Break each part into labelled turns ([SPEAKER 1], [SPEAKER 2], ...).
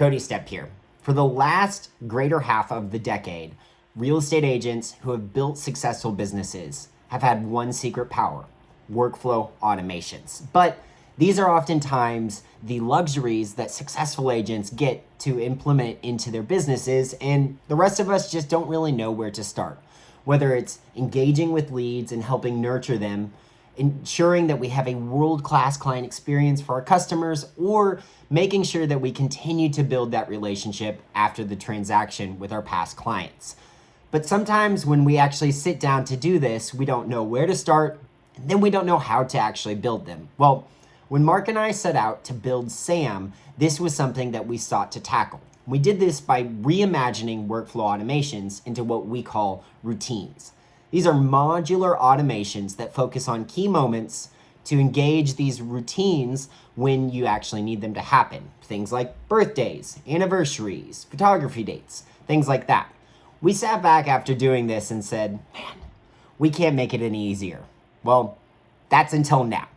[SPEAKER 1] Cody Step here. For the last greater half of the decade, real estate agents who have built successful businesses have had one secret power: workflow automations. But these are oftentimes the luxuries that successful agents get to implement into their businesses, and the rest of us just don't really know where to start. Whether it's engaging with leads and helping nurture them, ensuring that we have a world-class client experience for our customers, or making sure that we continue to build that relationship after the transaction with our past clients. But sometimes when we actually sit down to do this, we don't know where to start, and then we don't know how to actually build them. Well, when Mark and I set out to build SAM, this was something that we sought to tackle. We did this by reimagining workflow automations into what we call routines. These are modular automations that focus on key moments to engage these routines when you actually need them to happen. Things like birthdays, anniversaries, photography dates, things like that. We sat back after doing this and said, man, we can't make it any easier. Well, that's until now.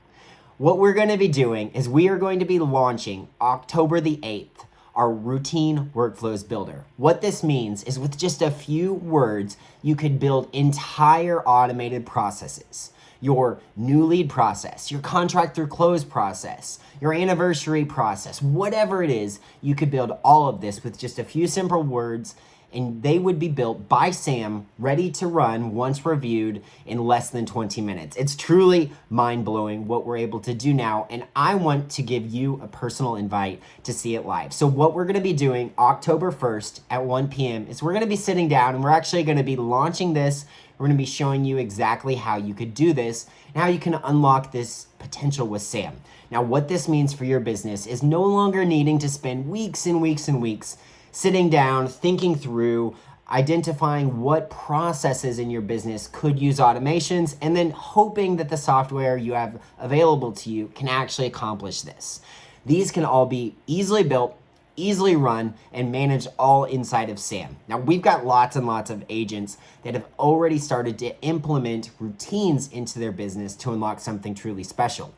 [SPEAKER 1] What we're going to be doing is we are going to be launching October the 8th, our routine workflows builder. What this means is with just a few words, you could build entire automated processes. Your new lead process, your contract through close process, your anniversary process, whatever it is, you could build all of this with just a few simple words, and they would be built by Sam, ready to run once reviewed in less than 20 minutes. It's truly mind-blowing what we're able to do now, and I want to give you a personal invite to see it live. So what we're gonna be doing October 1st at 1 p.m. is we're gonna be sitting down and we're actually gonna be launching this. We're gonna be showing you exactly how you could do this and how you can unlock this potential with Sam. Now, what this means for your business is no longer needing to spend weeks and weeks and weeks sitting down, thinking through, identifying what processes in your business could use automations, and then hoping that the software you have available to you can actually accomplish this. These can all be easily built, easily run, and managed all inside of SAM. Now, we've got lots and lots of agents that have already started to implement routines into their business to unlock something truly special.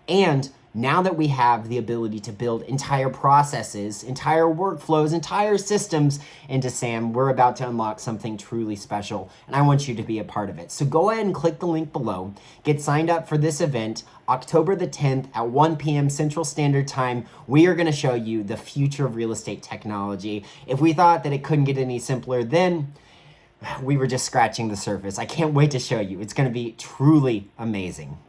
[SPEAKER 1] And now that we have the ability to build entire processes, entire workflows, entire systems into SAM, we're about to unlock something truly special, and I want you to be a part of it. So go ahead and click the link below, get signed up for this event, October the 10th at 1 p.m. Central Standard Time. We are gonna show you the future of real estate technology. If we thought that it couldn't get any simpler, then we were just scratching the surface. I can't wait to show you. It's gonna be truly amazing.